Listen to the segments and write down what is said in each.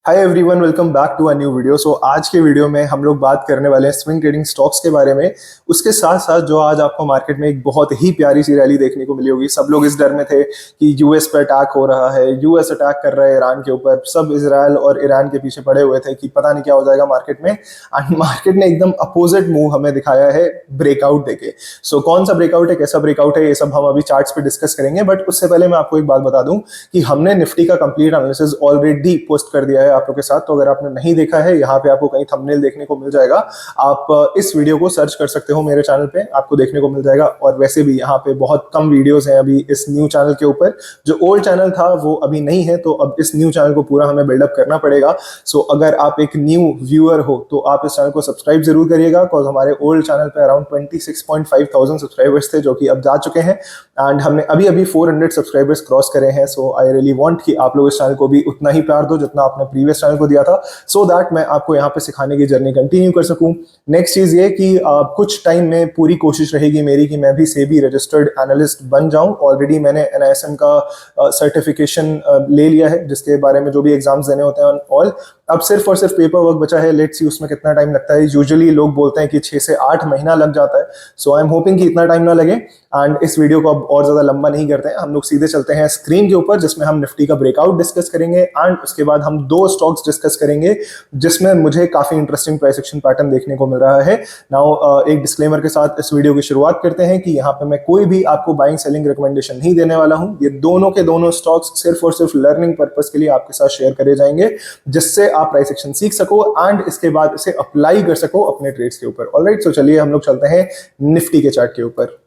Hi everyone, welcome back to a new video. So आज के video में हम लोग बात करने वाले हैं स्विंग ट्रेडिंग स्टॉक्स के बारे में। उसके साथ साथ जो आज आपको मार्केट में एक बहुत ही प्यारी सी रैली देखने को मिली होगी। सब लोग इस डर में थे कि यूएस पे अटैक हो रहा है, यूएस अटैक कर रहा है ईरान के ऊपर। सब इजराइल और ईरान के पीछे पड़े हुए थे कि पता नहीं क्या हो जाएगा मार्केट में। एंड मार्केट ने एकदम अपोजिट मूव हमें दिखाया है ब्रेकआउट देके। सो कौन सा ब्रेकआउट है, कैसा ब्रेकआउट है, ये सब हम अभी चार्ट्स पे डिस्कस करेंगे। बट उससे पहले मैं आपको एक बात बता दूं कि हमने निफ्टी का कंप्लीट एनालिसिस ऑलरेडी पोस्ट कर दिया है आप लोग के साथ। तो अगर आपने नहीं देखा है, यहाँ पे आपको कहीं थंबनेल देखने को मिल जाएगा। आप इस वीडियो को सर्च कर सकते हो मेरे चैनल पे, आपको देखने को मिल जाएगा। और वैसे भी यहाँ पे बहुत कम वीडियोस हैं अभी इस न्यू चैनल के ऊपर। जो ओल्ड चैनल था वो अभी नहीं है, तो अब इस न्यू चैनल को पूरा हमें बिल्डअप करना पड़ेगा। सो अगर आप एक न्यू व्यूअर हो तो आप इस चैनल को सब्सक्राइब जरूर करिएगा, बिकॉज हमारे ओल्ड चैनल पे अराउंड 26.5 थाउजेंड सब्सक्राइबर्स थे, जो कि अब जा चुके हैं। एंड हमने अभी अभी 400 सब्सक्राइबर्स क्रॉस करे हैं। सो आई रियली वांट कि आप लोग इस चैनल को भी उतना ही प्यार दो जितना आपने प्रीवियस चैनल को दिया था, सो दैट मैं आपको यहाँ पे सिखाने की जर्नी कंटिन्यू कर सकूं। नेक्स्ट चीज ये कि कुछ टाइम में पूरी कोशिश रहेगी मेरी कि मैं भी सेबी रजिस्टर्ड एनालिस्ट बन जाऊं। ऑलरेडी मैंने एनआईएसएम का सर्टिफिकेशन ले लिया है, जिसके बारे में जो भी एग्जाम्स देने होते हैं ऑल। अब सिर्फ और सिर्फ पेपर वर्क बचा है। लेट्स सी उसमें कितना टाइम लगता है। यूजुअली लोग बोलते हैं कि 6 से 8 महीना लग जाता है। सो आई एम होपिंग कि इतना टाइम ना लगे। एंड इस वीडियो को अब और ज्यादा लंबा नहीं करते हैं, हम लोग सीधे चलते हैं स्क्रीन के ऊपर, जिसमें हम निफ्टी का ब्रेकआउट डिस्कस करेंगे। एंड उसके बाद हम 2 स्टॉक्स डिस्कस करेंगे जिसमें मुझे काफी इंटरेस्टिंग प्राइस एक्शन पैटर्न देखने को मिल रहा है। नाउ एक डिस्क्लेमर के साथ इस वीडियो की शुरुआत करते हैं कि यहाँ पे मैं कोई भी आपको बाइंग सेलिंग रिकमेंडेशन नहीं देने वाला हूँ। ये दोनों के दोनों स्टॉक्स सिर्फ और सिर्फ लर्निंग पर्पस के लिए आपके साथ शेयर करे जाएंगे, जिससे आप प्राइस एक्शन सीख सको एंड इसके बाद इसे अप्लाई कर सको अपने ट्रेड्स के ऊपर। ऑलराइट, सो चलिए हम लोग चलते हैं निफ्टी के चार्ट के ऊपर।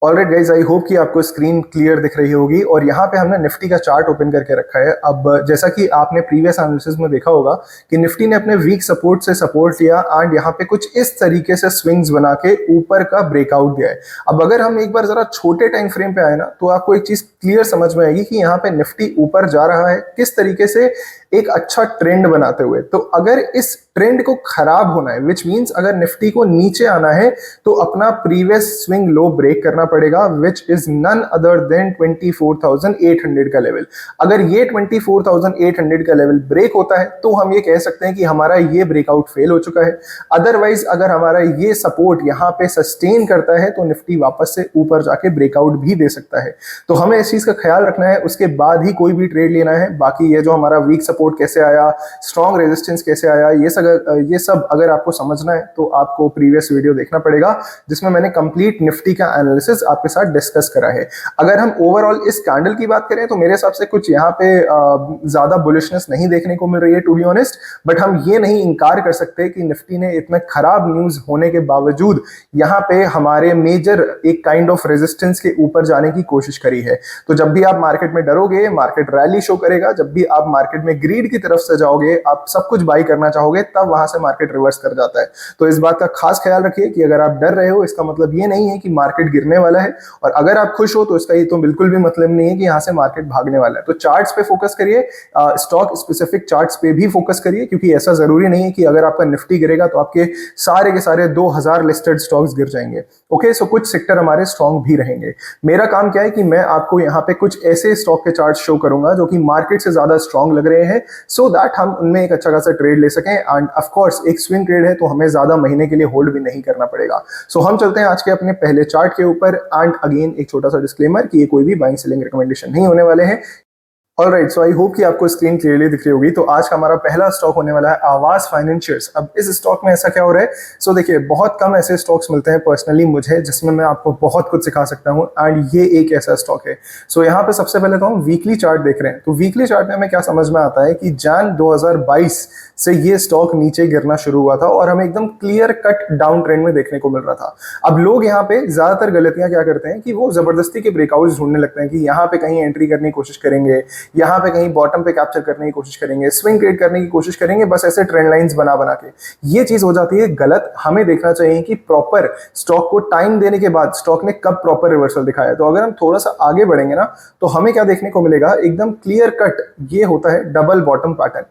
ऑलराइट गाइज, आई होप कि आपको स्क्रीन क्लियर दिख रही होगी। और यहाँ पे हमने निफ्टी का चार्ट ओपन करके रखा है। अब जैसा कि आपने प्रीवियस एनालिसिस में देखा होगा कि निफ्टी ने अपने वीक सपोर्ट से सपोर्ट लिया एंड यहाँ पे कुछ इस तरीके से स्विंग्स बना के ऊपर का ब्रेकआउट दिया है। अब अगर हम एक बार जरा छोटे टाइम फ्रेम पे आए ना, तो आपको एक चीज क्लियर समझ में आएगी कि यहाँ पे निफ्टी ऊपर जा रहा है किस तरीके से, एक अच्छा ट्रेंड बनाते हुए। तो अगर इस ट्रेंड को खराब होना है, विच मींस अगर निफ्टी को नीचे आना है, तो अपना प्रीवियस स्विंग लो ब्रेक करना पड़ेगा, which is none other than 24,800 का लेवल। अगर ये 24,800 का लेवल ब्रेक होता है तो हम ये कह सकते हैं कि हमारा ये ब्रेकआउट फेल हो चुका है। अदरवाइज अगर हमारा ये सपोर्ट यहाँ पे सस्टेन करता है तो निफ्टी वापस से ऊपर जाके ब्रेकआउट भी दे सकता है। तो हमें इस चीज का ख्याल रखना है, उसके बाद ही कोई भी ट्रेड लेना है। बाकी ये जो हमारा वीक सपोर्ट कैसे आया, स्ट्रॉन्ग रेजिस्टेंस कैसे आया, ये सब अगर आपको समझना है तो आपको प्रीवियस वीडियो देखना पड़ेगा, जिसमें मैंने कंप्लीट निफ्टी का एनालिसिस आपके साथ डिस्कस करा है। अगर हम ओवरऑल इस कैंडल की बात करें तो मेरे हिसाब से कुछ यहाँ पे ज्यादा बुलिशनेस नहीं देखने को मिल रही है, टू बी ऑनेस्ट। बट हम ये नहीं इनकार कर सकते कि निफ्टी ने इतना खराब न्यूज होने के बावजूद यहाँ पे हमारे मेजर एक काइंड ऑफ रेजिस्टेंस के ऊपर जाने की कोशिश करी है। तो जब भी आप मार्केट में डरोगे, मार्केट रैली शो करेगा। जब भी आप मार्केट में ग्रीड की तरफ से जाओगे, आप सब कुछ बाई करना चाहोगे, तब वहां से मार्केट रिवर्स कर जाता है। तो इस बात का खास ख्याल रखिए कि अगर आप डर रहे हो, इसका मतलब ये नहीं है कि मार्केट गिरने वाला है। और अगर आप खुश हो तो इसका ये तो बिल्कुल भी मतलब नहीं है कि यहाँ से मार्केट भागने वाला है। तो चार्ट्स पे फोकस करिए, स्टॉक स्पेसिफिक चार्ट्स पे भी फोकस करिए, क्योंकि ऐसा जरूरी नहीं है कि अगर आपका निफ्टी गिरेगा तो आपके सारे के सारे 2000 लिस्टेड स्टॉक्स गिर जाएंगे। ओके, सो कुछ सेक्टर हमारे स्ट्रॉन्ग भी रहेंगे। मेरा काम क्या है कि मैं आपको यहाँ पे कुछ ऐसे स्टॉक के चार्ट शो करूंगा जो कि मार्केट से ज्यादा स्ट्रॉन्ग लग रहे हैं, सो दैट हम उनमें एक अच्छा खासा ट्रेड ले सकें। एंड ऑफ कोर्स एक स्विंग ट्रेड है तो हमें ज्यादा महीने के लिए होल्ड भी नहीं करना पड़ेगा। सो हम चलते हैं आज के अपने पहले चार्ट के ऊपर। एंड अगेन एक छोटा सा डिस्क्लेमर कि ये कोई भी बाइंग सेलिंग रिकमेंडेशन नहीं होने वाले हैं। ऑलराइट, सो आई होप कि आपको स्क्रीन क्लियरली दिख रही होगी। तो आज का हमारा पहला स्टॉक होने वाला है आवास फाइनेंशियर्स। अब इस स्टॉक में ऐसा क्या हो रहा है, सो देखिए बहुत कम ऐसे स्टॉक्स मिलते हैं पर्सनली मुझे जिसमें मैं आपको बहुत कुछ सिखा सकता हूं, एंड ये एक ऐसा स्टॉक है। सो यहाँ पे सबसे पहले तो हम वीकली चार्ट देख रहे हैं। तो वीकली चार्ट में हमें क्या समझ में आता है कि जन 2022 से ये स्टॉक नीचे गिरना शुरू हुआ था और हमें एकदम क्लियर कट डाउन ट्रेंड में देखने को मिल रहा था। अब लोग यहाँ पे ज्यादातर गलतियां क्या करते हैं कि वो जबरदस्ती के ब्रेकआउट्स ढूंढने लगते हैं कि यहाँ पे कहीं एंट्री करने की कोशिश करेंगे, यहाँ पे कहीं बॉटम पे कैप्चर करने की कोशिश करेंगे, स्विंग ट्रेड करने की कोशिश करेंगे, बस ऐसे ट्रेंड लाइंस बना बना के। ये चीज हो जाती है गलत। हमें देखना चाहिए कि प्रॉपर स्टॉक को टाइम देने के बाद स्टॉक ने कब प्रॉपर रिवर्सल दिखाया। तो अगर हम थोड़ा सा आगे बढ़ेंगे ना, तो हमें क्या देखने को मिलेगा, एकदम क्लियर कट ये होता है डबल बॉटम पैटर्न।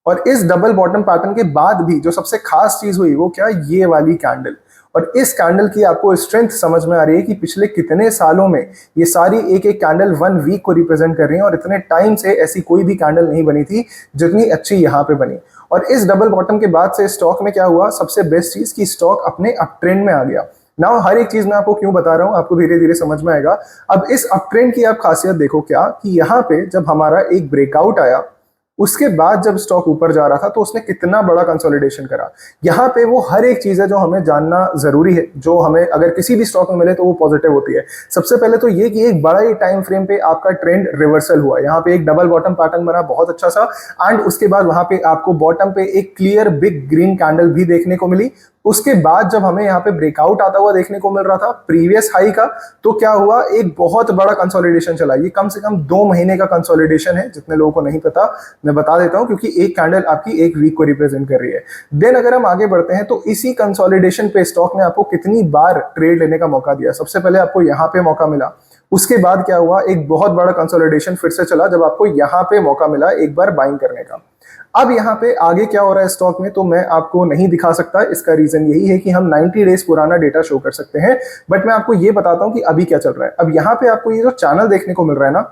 और इस डबल बॉटम पैटर्न के बाद भी जो सबसे खास चीज हुई वो क्या, ये वाली कैंडल। और इस कैंडल की आपको स्ट्रेंथ समझ में आ रही है कि पिछले कितने सालों में ये सारी एक एक कैंडल 1 वीक को रिप्रेजेंट कर रही है, और इतने टाइम से ऐसी कोई भी कैंडल नहीं बनी थी जितनी अच्छी यहाँ पे बनी। और इस डबल बॉटम के बाद से स्टॉक में क्या हुआ, सबसे बेस्ट चीज कि स्टॉक अपने अप ट्रेंड में आ गया। नाउ हर एक चीज मैं आपको क्यों बता रहा हूं, आपको धीरे धीरे समझ में आएगा। अब इस अप ट्रेंड की आप खासियत देखो क्या, कि यहाँ पे जब हमारा एक ब्रेकआउट आया, उसके बाद जब स्टॉक ऊपर जा रहा था तो उसने कितना बड़ा कंसोलिडेशन करा। यहाँ पे वो हर एक चीज है जो हमें जानना जरूरी है, जो हमें अगर किसी भी स्टॉक में मिले तो वो पॉजिटिव होती है। सबसे पहले तो ये कि एक बड़ा ही टाइम फ्रेम पे आपका ट्रेंड रिवर्सल हुआ, यहाँ पे एक डबल बॉटम पैटर्न बना बहुत अच्छा सा, एंड उसके बाद वहां पे आपको बॉटम पे एक क्लियर बिग ग्रीन कैंडल भी देखने को मिली। उसके बाद जब हमें यहाँ पे ब्रेकआउट आता हुआ देखने को मिल रहा था प्रीवियस हाई का, तो क्या हुआ, एक बहुत बड़ा कंसोलिडेशन चला। ये कम से कम 2 महीने का कंसोलिडेशन है, जितने लोगों को नहीं पता मैं बता देता हूं, क्योंकि एक कैंडल आपकी एक वीक को रिप्रेजेंट कर रही है। देन अगर हम आगे बढ़ते हैं तो इसी कंसोलिडेशन पे स्टॉक ने आपको कितनी बार ट्रेड लेने का मौका दिया। सबसे पहले आपको यहाँ पे मौका मिला, उसके बाद क्या हुआ, एक बहुत बड़ा कंसोलिडेशन फिर से चला जब आपको यहाँ पे मौका मिला एक बार बाइंग करने का। अब यहाँ पे आगे क्या हो रहा है स्टॉक में तो मैं आपको नहीं दिखा सकता, इसका रीजन यही है कि हम 90 डेज पुराना डेटा शो कर सकते हैं, बट मैं आपको ये बताता हूं कि अभी क्या चल रहा है। अब यहाँ पे आपको ये जो चैनल देखने को मिल रहा है ना,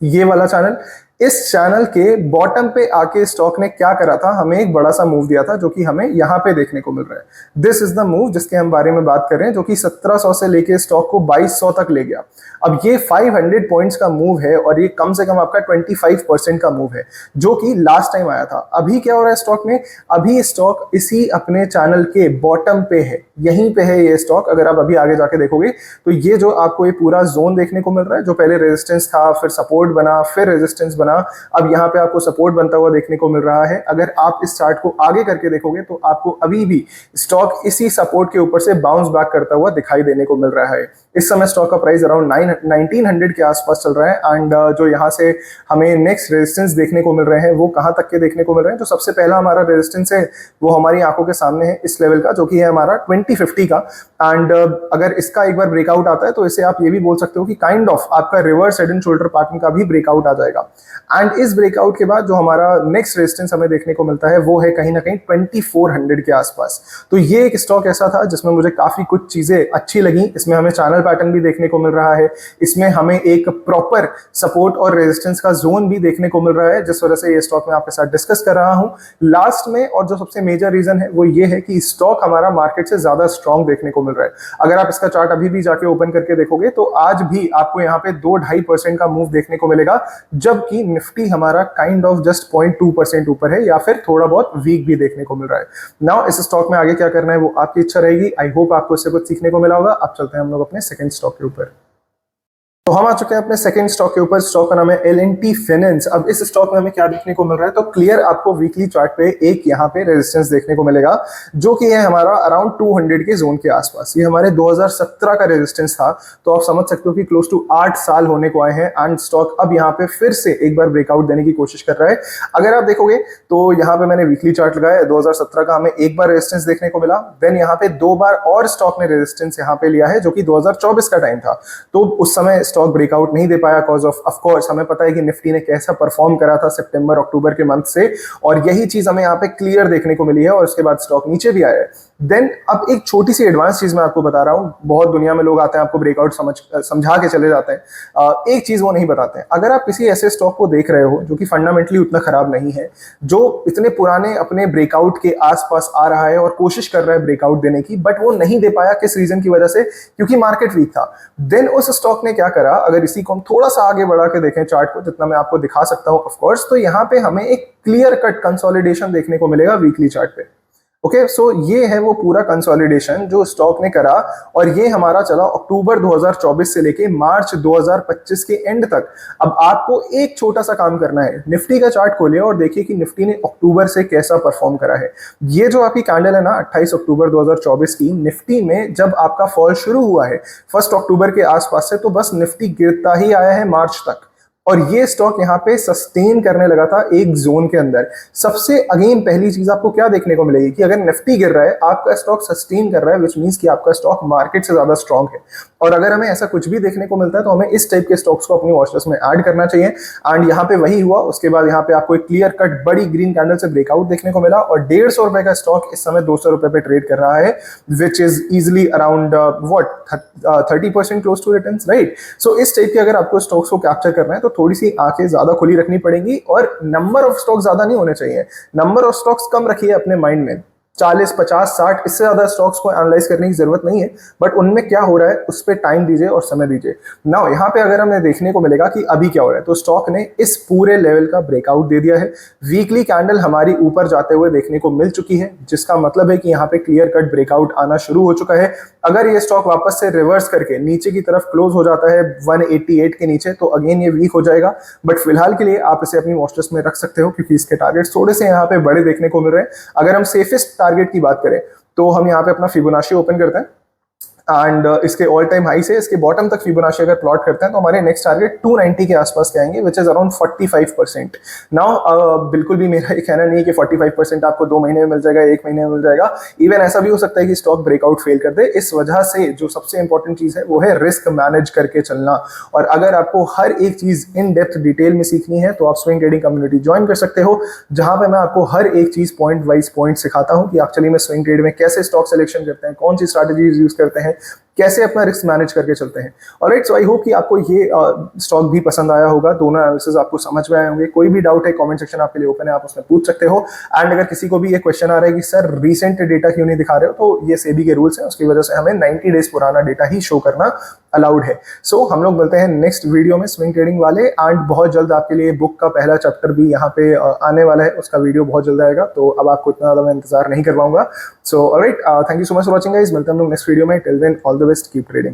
ये वाला चैनल, इस चैनल के बॉटम पे आके स्टॉक ने क्या करा था, हमें एक बड़ा सा मूव दिया था जो कि हमें यहाँ पे देखने को मिल रहा है। दिस इज द मूव जिसके हम बारे में बात कर रहे हैं, जो कि 1700 से लेके स्टॉक को 2200 तक ले गया। अब ये 500 पॉइंट्स का मूव है और ये कम से कम आपका 25% का मूव है, जो कि लास्ट टाइम आया था। अभी क्या हो रहा है स्टॉक में, अभी स्टॉक इसी अपने चैनल के बॉटम पे है, यहीं पे है ये स्टॉक। अगर आप अभी आगे जाके देखोगे तो ये जो आपको ये पूरा जोन देखने को मिल रहा है, जो पहले रेजिस्टेंस था, फिर सपोर्ट बना, फिर रेजिस्टेंस बना, अब यहाँ पे आपको सपोर्ट बनता हुआ देखने को मिल रहा है। अगर आप इस चार्ट को आगे करके देखोगे तो आपको अभी भी स्टॉक इसी सपोर्ट के ऊपर से बाउंस बैक करता हुआ दिखाई देने को मिल रहा है। इस समय स्टॉक का प्राइस अराउंड 1900 के आसपास चल रहा है, एंड जो यहाँ से हमें नेक्स्ट रेजिस्टेंस देखने को मिल रहे हैं वो कहाँ तक के देखने को मिल रहे हैं। तो सबसे पहला हमारा रेजिस्टेंस है वो हमारी आंखों के सामने है, इस लेवल का, जो कि है हमारा 2050 का। एंड अगर इसका एक बार ब्रेकआउट आता है तो इसे आप ये भी बोल सकते हो कि काइंड ऑफ आपका reverse head and shoulder pattern का भी ब्रेकआउट आ जाएगा। एंड इस ब्रेकआउट के बाद जो हमारा नेक्स्ट रेजिस्टेंस हमें देखने को मिलता है वो है कहीं ना कहीं 2400 के आसपास। तो ये एक स्टॉक ऐसा था जिसमें मुझे काफी कुछ चीजें अच्छी लगी। इसमें हमें चैनल पैटर्न भी देखने को मिल रहा है, इसमें हमें एक प्रॉपर सपोर्ट और रेजिस्टेंस का जोन भी देखने को मिल रहा है, जिस वजह से ये स्टॉक मैं आपके साथ डिस्कस कर रहा हूं लास्ट में। और जो सबसे मेजर रीजन है वो ये है कि स्टॉक हमारा मार्केट से ज्यादा स्ट्रॉन्ग देखने को मिल रहा है। अगर आप इसका चार्ट अभी भी जाके ओपन करके देखोगे तो आज भी आपको यहाँ पे 2-2.5% का मूव देखने को मिलेगा, जबकि निफ्टी हमारा काइंड ऑफ जस्ट 0.2% ऊपर है, या फिर थोड़ा बहुत वीक भी देखने को मिल रहा है। नाउ इस स्टॉक में आगे क्या करना है वो आपकी इच्छा रहेगी। आई होप आपको इससे कुछ सीखने को मिला होगा। अब चलते हैं हम लोग अपने सेकंड स्टॉक के ऊपर। तो हम आ चुके हैं अपने सेकंड स्टॉक के ऊपर। स्टॉक का नाम है L&T फाइनेंस। अब इस स्टॉक में हमें क्या देखने को मिल रहा है, तो क्लियर आपको वीकली चार्ट पे एक यहाँ पे रेजिस्टेंस देखने को मिलेगा, जो कि है हमारा अराउंड 200 के जोन के आसपास। ये हमारे 2017 का रेजिस्टेंस था, तो आप समझ सकते हो कि क्लोज टू 8 साल होने को आए हैं, एंड स्टॉक अब यहाँ पे फिर से एक बार ब्रेकआउट देने की कोशिश कर रहा है। अगर आप देखोगे तो यहाँ पे मैंने वीकली चार्ट लगाया, 2017 का हमें एक बार रेजिस्टेंस देखने को मिला, देन यहाँ पे 2 बार और स्टॉक ने रेजिस्टेंस यहाँ पे लिया है, जो कि 2024 का टाइम था। तो उस समय स्टॉक ब्रेकआउट नहीं दे पाया कॉज ऑफ कोर्स हमें पता है कि निफ्टी ने कैसा परफॉर्म करा था सितंबर अक्टूबर के मंथ से, और यही चीज हमें यहाँ पे क्लियर देखने को मिली है, और उसके बाद स्टॉक नीचे भी आया है। देन अब एक छोटी सी एडवांस चीज मैं आपको बता रहा हूं। बहुत दुनिया में लोग आते हैं, आपको ब्रेकआउट समझा के चले जाते हैं, एक चीज वो नहीं बताते हैं। अगर आप किसी ऐसे स्टॉक को देख रहे हो जो कि फंडामेंटली उतना खराब नहीं है, जो इतने पुराने अपने ब्रेकआउट के आसपास आ रहा है और कोशिश कर रहा है ब्रेकआउट देने की, बट वो नहीं दे पाया, किस रीजन की वजह से, क्योंकि मार्केट वीक था। देन उस स्टॉक ने क्या करा, अगर इसी को हम थोड़ा सा आगे बढ़ा के देखें चार्ट को, जितना मैं आपको दिखा सकता हूं ऑफ कोर्स, तो यहाँ पे हमें एक क्लियर कट कंसोलिडेशन देखने को मिलेगा वीकली चार्ट पे। ओके, सो ये है वो पूरा कंसोलिडेशन जो स्टॉक ने करा, और ये हमारा चला अक्टूबर 2024 से लेके मार्च 2025 के एंड तक। अब आपको एक छोटा सा काम करना है, निफ्टी का चार्ट खोलिए और देखिए कि निफ्टी ने अक्टूबर से कैसा परफॉर्म करा है। ये जो आपकी कैंडल है ना 28 अक्टूबर 2024 की, निफ्टी में जब आपका फॉल शुरू हुआ है 1 अक्टूबर के आसपास से, तो बस निफ्टी गिरता ही आया है मार्च तक। और ये स्टॉक यहाँ पे सस्टेन करने लगा था एक जोन के अंदर। सबसे अगेन पहली चीज आपको क्या देखने को मिलेगी कि अगर निफ्टी गिर रहा है, आपका स्टॉक सस्टेन कर रहा है, विच मींस कि आपका स्टॉक मार्केट से ज्यादा स्ट्रांग है। और अगर हमें ऐसा कुछ भी देखने को मिलता है तो हमें इस टाइप के स्टॉक्स को अपनी वॉच लिस्ट में ऐड करना चाहिए। एंड यहाँ पे वही हुआ। उसके बाद यहाँ पे आपको एक क्लियर कट बड़ी ग्रीन कैंडल से ब्रेकआउट देखने को मिला और 150 रुपए का स्टॉक इस समय 200 रुपए पे ट्रेड कर रहा है, which is easily around what 30% close to returns, right. So इस टाइप के अगर आपको स्टॉक्स को कैप्चर करना है तो थोड़ी सी आंखें ज्यादा खुली रखनी पड़ेंगी और नंबर ऑफ स्टॉक्स ज्यादा नहीं होने चाहिए। नंबर ऑफ स्टॉक्स कम रखिए अपने माइंड में, 40, 50, 60, इससे ज्यादा स्टॉक्स को एनालाइज करने की जरूरत नहीं है। बट उनमें क्या हो रहा है उस पर टाइम दीजिए और समय दीजिए। नाउ यहाँ पे अगर हमें देखने को मिलेगा कि अभी क्या हो रहा है, तो स्टॉक ने इस पूरे लेवल का ब्रेकआउट दे दिया है। वीकली कैंडल हमारी ऊपर जाते हुए देखने को मिल चुकी है, जिसका मतलब है कि यहाँ पे क्लियर कट ब्रेकआउट आना शुरू हो चुका है। अगर ये स्टॉक वापस से रिवर्स करके नीचे की तरफ क्लोज हो जाता है 188 के नीचे, तो अगेन ये वीक हो जाएगा। बट फिलहाल के लिए आप इसे अपनी वॉच लिस्ट में रख सकते हो, क्योंकि इसके टारगेट थोड़े से यहाँ पे बड़े देखने को मिल रहे हैं। अगर हम सेफेस्ट टारगेट की बात करें तो हम यहाँ पे अपना फिबोनाची ओपन करते हैं एंड इसके ऑल टाइम हाई से इसके बॉटम तक फिबोनाची अगर प्लॉट करते हैं तो हमारे नेक्स्ट टारगेट 290 के आसपास के आएंगे, विच इज अराउंड 45%। नाउ बिल्कुल भी मेरा ये कहना नहीं है कि 45% आपको 2 महीने में मिल जाएगा, 1 महीने में मिल जाएगा। इवन ऐसा भी हो सकता है कि स्टॉक ब्रेकआउट फेल कर दे। इस वजह से जो सबसे इंपॉर्टेंट चीज है वो है रिस्क मैनेज करके चलना। और अगर आपको हर एक चीज इन डेप्थ डिटेल में सीखनी है तो आप स्विंग ट्रेडिंग कम्युनिटी ज्वाइन कर सकते हो, जहां पे मैं आपको हर एक चीज पॉइंट वाइज पॉइंट सिखाता हूं कि एक्चुअली में स्विंग ट्रेड में कैसे स्टॉक सिलेक्शन करते हैं, कौन सी स्ट्रैटेजीज यूज करते हैं, कैसे अपना रिस्क मैनेज करके चलते हैं। ऑलराइट, सो आई होप कि आपको ये स्टॉक भी पसंद आया होगा, दोनों एनालिसिस आपको समझ में आए होंगे। कोई भी डाउट है कमेंट सेक्शन आपके लिए ओपन है, आप उसमें पूछ सकते हो। एंड अगर किसी को भी ये क्वेश्चन आ रहा है कि सर रीसेंट डेटा क्यों नहीं दिखा रहे हो, तो ये सेबी के रूल्स हैं, उसकी वजह से हमें 90 डेज पुराना डेटा ही शो करना अलाउड है। सो हम लोग मिलते हैं नेक्स्ट वीडियो में स्विंग ट्रेडिंग वाले। एंड बहुत जल्द आपके लिए बुक का पहला चैप्टर भी यहाँ पे आने वाला है, उसका वीडियो बहुत जल्द आएगा, तो अब आपको इतना ज़्यादा मैं इंतजार नहीं कर पाऊंगा। So alright, thank you so much for watching guys. मिलते हैं हम लोग नेक्स्ट वीडियो में। Till then all the best, keep trading.